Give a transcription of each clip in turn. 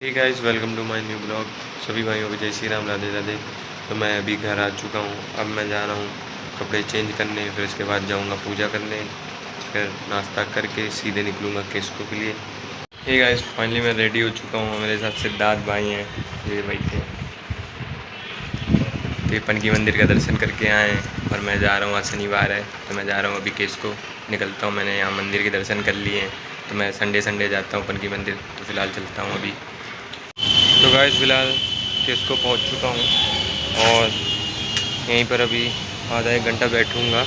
Hey guys, welcome to my new blog. सभी भाइयों को जय श्री राम, राधे राधे। तो मैं अभी घर आ चुका हूँ। अब मैं जा रहा हूँ कपड़े चेंज करने, फिर उसके बाद जाऊँगा पूजा करने, फिर नाश्ता करके सीधे निकलूँगा केस्को के लिए। हे गाइस, फाइनली मैं रेडी हो चुका हूँ। मेरे साथ सिद्धार्थ भाई हैं, ये बैठे तिरपन की मंदिर का दर्शन करके आए हैं और मैं जा रहा हूँ। आज शनिवार है तो मैं जा रहा हूँ अभी केस्को निकलता हूँ। मैंने यहाँ मंदिर के दर्शन कर लिए हैं, तो मैं संडे जाता हूँ पन की मंदिर। तो फ़िलहाल चलता हूँ अभी। तो गाइस, फ़िलहाल केस्को पहुंच चुका हूं और यहीं पर अभी आधा एक घंटा बैठूंगा,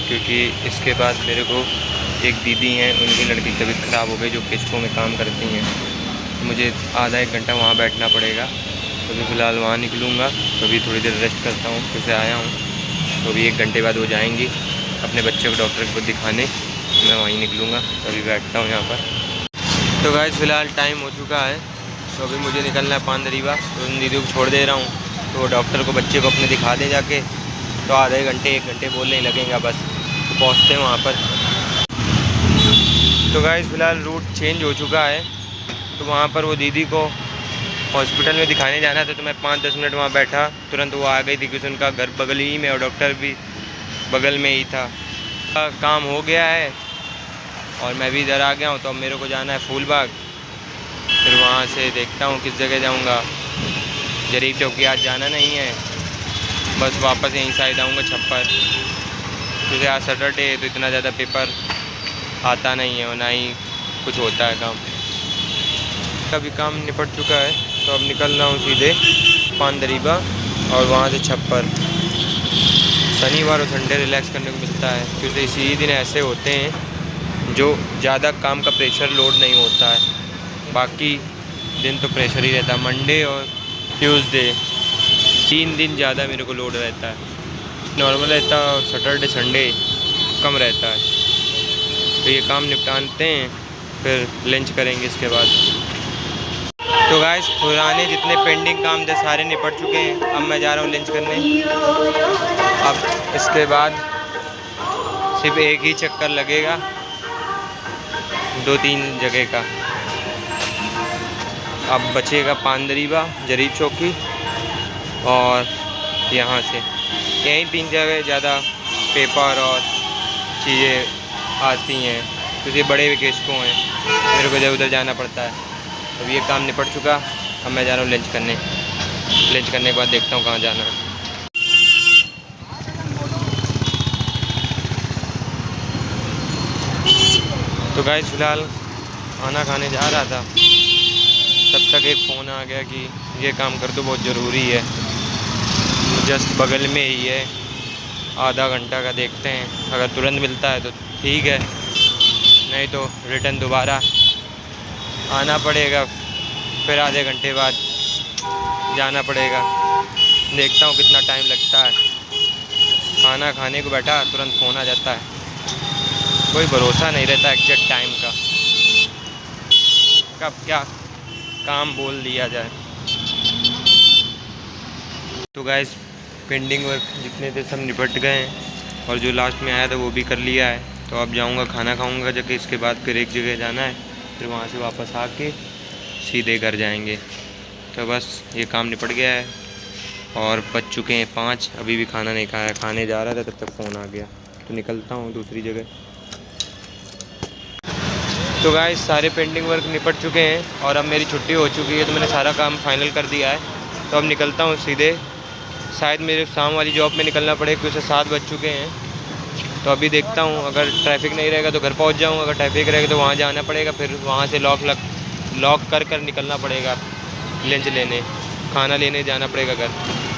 क्योंकि इसके बाद मेरे को एक दीदी हैं, उनकी लड़की की तबीयत ख़राब हो गई जो केस्को में काम करती हैं। तो मुझे आधा एक घंटा वहाँ बैठना पड़ेगा। तो अभी फ़िलहाल वहाँ निकलूँगा, तो अभी थोड़ी देर रेस्ट करता हूँ, फिर से आया हूँ। तो अभी एक घंटे बाद वो जाएंगी अपने बच्चे को डॉक्टर को दिखाने, तो मैं वहीं निकलूँगा। तो अभी बैठता हूँ यहाँ पर। तो गाइस, फ़िलहाल टाइम हो चुका है, तो अभी मुझे निकलना है पानदरीवा। तो उन दीदी को छोड़ दे रहा हूँ, तो वो डॉक्टर को बच्चे को अपने दिखा दे जाके। तो आधे घंटे एक घंटे बोलने ही लगेंगे बस, तो पहुँचते हैं वहाँ पर। तो गाइस, फ़िलहाल रूट चेंज हो चुका है, तो वहाँ पर वो दीदी को हॉस्पिटल में दिखाने जाना था। तो मैं 5-10 मिनट वहाँ बैठा, तुरंत वो आ गई थी, क्योंकि उनका घर बगल ही में और डॉक्टर भी बगल में ही था। काम हो गया है और मैं भी इधर आ गया हूँ। तो अब मेरे को जाना है फूलबाग, फिर वहाँ से देखता हूँ किस जगह जाऊँगा। जरीब चौकी आज जाना नहीं है, बस वापस यहीं साइड आऊँगा छप्पर, क्योंकि आज सैटरडे है तो इतना ज़्यादा पेपर आता नहीं है और ना ही कुछ होता है काम। अभी काम निपट चुका है, तो अब निकल रहा हूँ सीधे पानदरीबा और वहाँ से छप्पर। शनिवार और संडे रिलैक्स करने को मिलता है, क्योंकि इसी दिन ऐसे होते हैं जो ज़्यादा काम का प्रेशर लोड नहीं होता है। बाकी दिन तो प्रेशर ही रहता है। मंडे और ट्यूसडे 3 दिन ज़्यादा मेरे को लोड रहता है। नॉर्मल रहता है और सैटरडे संडे कम रहता है। तो ये काम निपटाते हैं, फिर लंच करेंगे इसके बाद। तो गाइस, पुराने जितने पेंडिंग काम थे सारे निपट चुके हैं। अब मैं जा रहा हूँ लंच करने। अब इसके बाद सिर्फ एक ही चक्कर लगेगा 2-3 जगह का। अब बचेगा पानदरीबा, जरीब चौकी और यहाँ से यहीं 3 जगह ज़्यादा पेपर और चीज़ें आती हैं, क्योंकि बड़े केस्को हैं, मेरे को इधर उधर जाना पड़ता है। अब ये काम निपट चुका, अब मैं जा रहा हूँ लंच करने। लंच करने के बाद देखता हूँ कहाँ जाना है। तो गाइस, फ़िलहाल खाना खाने जा रहा था, तब तक एक फ़ोन आ गया कि ये काम कर दो, बहुत ज़रूरी है। जस्ट बगल में ही है, आधा घंटा का देखते हैं, अगर तुरंत मिलता है तो ठीक है, नहीं तो रिटर्न दोबारा आना पड़ेगा, फिर आधे घंटे बाद जाना पड़ेगा। देखता हूँ कितना टाइम लगता है। खाना खाने को बैठा, तुरंत फ़ोन आ जाता है। कोई भरोसा नहीं रहता एग्जैक्ट टाइम का, कब क्या काम बोल दिया जाए। तो गाइस, पेंडिंग वर्क जितने थे सब निपट गए हैं, और जो लास्ट में आया था वो भी कर लिया है। तो अब जाऊंगा, खाना खाऊंगा जाके, इसके बाद फिर एक जगह जाना है, फिर वहाँ से वापस आके सीधे घर जाएंगे। तो बस ये काम निपट गया है और बज चुके हैं 5। अभी भी खाना नहीं खाया, खाने जा रहा था तब तक फ़ोन आ गया। तो निकलता हूँ दूसरी जगह। तो गाइस, सारे पेंडिंग वर्क निपट चुके हैं और अब मेरी छुट्टी हो चुकी है, तो मैंने सारा काम फाइनल कर दिया है। तो अब निकलता हूँ सीधे, शायद मेरे शाम वाली जॉब में निकलना पड़े, क्योंकि 7 बज चुके हैं। तो अभी देखता हूँ, अगर ट्रैफिक नहीं रहेगा तो घर पहुँच जाऊँ, अगर ट्रैफिक रहेगा तो वहाँ जाना पड़ेगा, फिर वहाँ से लॉक कर निकलना पड़ेगा। लंच लेने, खाना लेने जाना पड़ेगा घर।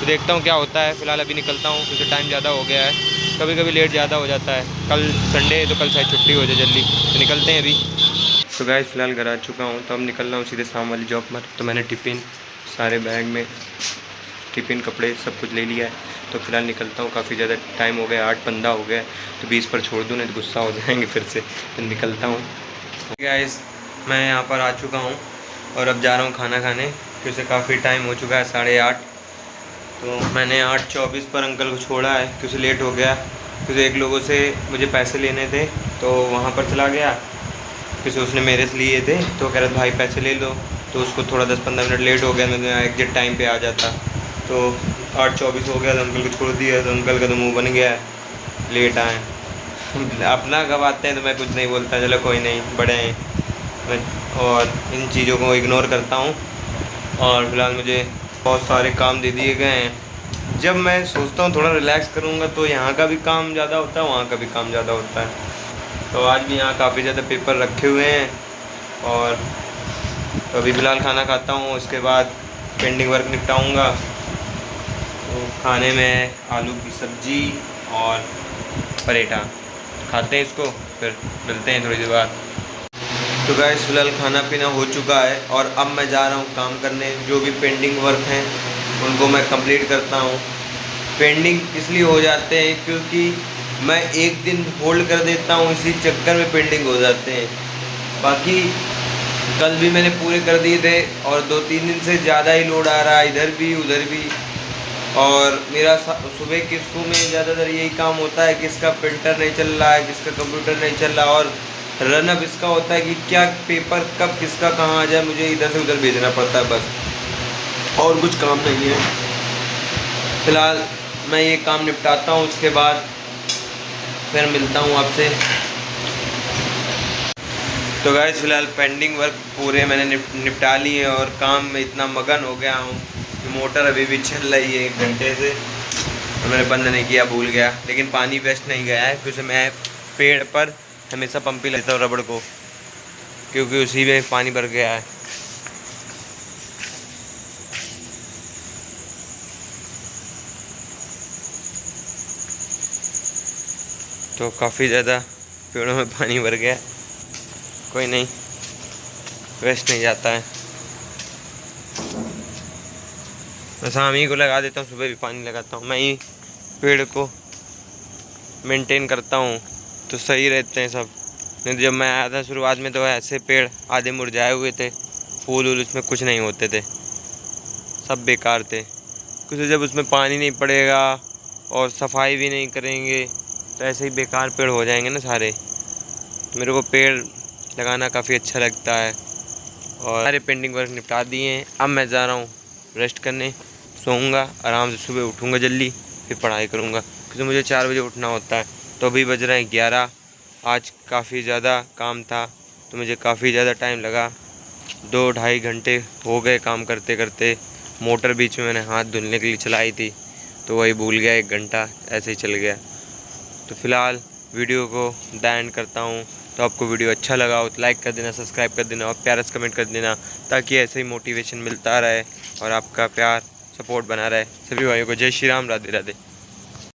तो देखता हूँ क्या होता है। फ़िलहाल अभी निकलता हूँ, क्योंकि टाइम ज़्यादा हो गया है। कभी कभी लेट ज़्यादा हो जाता है। कल संडे है तो कल शायद छुट्टी हो जाए जल्दी, तो निकलते हैं अभी। तो गाइस, फ़िलहाल घर आ चुका हूँ, तो अब निकल रहा हूँ सीधे शाम वाली जॉब पर। तो मैंने टिफ़िन, सारे बैग में टिफ़िन, कपड़े सब कुछ ले लिया है। तो फ़िलहाल निकलता हूँ, काफ़ी ज़्यादा टाइम हो गया, 8-15 हो गया। तो 20 पर छोड़ दूँ, नहीं तो गुस्सा हो जाएंगे फिर से। तो निकलता हूँ। गाइस, मैं यहाँ पर आ चुका हूँ और अब जा रहा हूँ खाना खाने, क्योंकि काफ़ी टाइम हो चुका है, 8:30। तो मैंने 8:24 पर अंकल को छोड़ा है, क्योंकि लेट हो गया, क्योंकि एक लोगों से मुझे पैसे लेने थे, तो वहाँ पर चला गया, क्योंकि उसने मेरे से लिए थे। तो कह रहा भाई पैसे ले लो, तो तो उसको थोड़ा 10-15 मिनट लेट हो गया, मैं एग्जैक्ट टाइम पे आ जाता। तो 8:24 हो गया तो अंकल को छोड़ दिया, तो अंकल का तो मुँह बन गया है, लेट आए। अपना कब आते हैं तो मैं कुछ नहीं बोलता, चलो कोई नहीं, बड़े हैं मैं, और इन चीज़ों को इग्नोर करता हूँ। और फिलहाल मुझे बहुत सारे काम दे दिए गए हैं। जब मैं सोचता हूँ थोड़ा रिलैक्स करूँगा तो यहाँ का भी काम ज़्यादा होता है, वहाँ का भी काम ज़्यादा होता है। तो आज भी यहाँ काफ़ी ज़्यादा पेपर रखे हुए हैं। और तो अभी फ़िलहाल खाना खाता हूँ, उसके बाद पेंडिंग वर्क निपटाऊँगा। तो खाने में आलू की सब्ज़ी और पराठा खाते हैं, इसको फिर मिलते हैं थोड़ी देर बाद। तो गाइस फ़िलहाल खाना पीना हो चुका है और अब मैं जा रहा हूँ काम करने। जो भी पेंडिंग वर्क हैं उनको मैं कंप्लीट करता हूँ। पेंडिंग इसलिए हो जाते हैं क्योंकि मैं एक दिन होल्ड कर देता हूँ, इसी चक्कर में पेंडिंग हो जाते हैं। बाकी कल भी मैंने पूरे कर दिए थे और 2-3 दिन से ज़्यादा ही लोड आ रहा है, इधर भी उधर भी। और मेरा सुबह की स्कूल में ज़्यादातर यही काम होता है कि इसका प्रिंटर नहीं चल रहा है, किसका कंप्यूटर नहीं चल रहा, और रनअप इसका होता है कि क्या पेपर कब किसका कहाँ आ जाए, मुझे इधर से उधर भेजना पड़ता है बस, और कुछ काम नहीं है। फ़िलहाल मैं ये काम निपटाता हूँ, उसके बाद फिर मिलता हूँ आपसे। तो गाइस फ़िलहाल पेंडिंग वर्क पूरे मैंने निपटा लिए हैं और काम में इतना मगन हो गया हूँ कि मोटर अभी भी चल रही है 1 घंटे से, और मैंने बंद नहीं किया, भूल गया। लेकिन पानी वेस्ट नहीं गया है क्योंकि मैं पेड़ पर हमेशा पंप ही लेता हूँ रबड़ को, क्योंकि उसी में पानी भर गया है। तो काफ़ी ज़्यादा पेड़ों में पानी भर गया, कोई नहीं, वेस्ट नहीं जाता है। मैं शाम ही को लगा देता हूँ, सुबह भी पानी लगाता हूँ, मैं ही पेड़ को मेंटेन करता हूँ तो सही रहते हैं सब। नहीं तो जब मैं आया था शुरुआत में तो ऐसे पेड़ आधे मुरझाए हुए थे, फूल वूल उसमें कुछ नहीं होते थे, सब बेकार थे। क्योंकि जब उसमें पानी नहीं पड़ेगा और सफाई भी नहीं करेंगे तो ऐसे ही बेकार पेड़ हो जाएंगे ना सारे। तो मेरे को पेड़ लगाना काफ़ी अच्छा लगता है। और सारे पेंडिंग वर्क निपटा दिए हैं, अब मैं जा रहा हूँ रेस्ट करने, सोऊंगा आराम से, सुबह उठूँगा जल्दी, फिर पढ़ाई करूँगा क्योंकि मुझे 4 बजे उठना होता है। तो अभी बज रहे हैं 11। आज काफ़ी ज़्यादा काम था तो मुझे काफ़ी ज़्यादा टाइम लगा, 2-2.5 घंटे हो गए काम करते करते। मोटर बीच में मैंने हाथ धुलने के लिए चलाई थी तो वही भूल गया, 1 घंटा ऐसे ही चल गया। तो फ़िलहाल वीडियो को एंड करता हूँ। तो आपको वीडियो अच्छा लगा हो तो लाइक कर देना, सब्सक्राइब कर देना और प्यारा सा कमेंट कर देना, ताकि ऐसे ही मोटिवेशन मिलता रहे और आपका प्यार सपोर्ट बना रहे। सभी भाइयों को जय श्री राम, राधे राधे।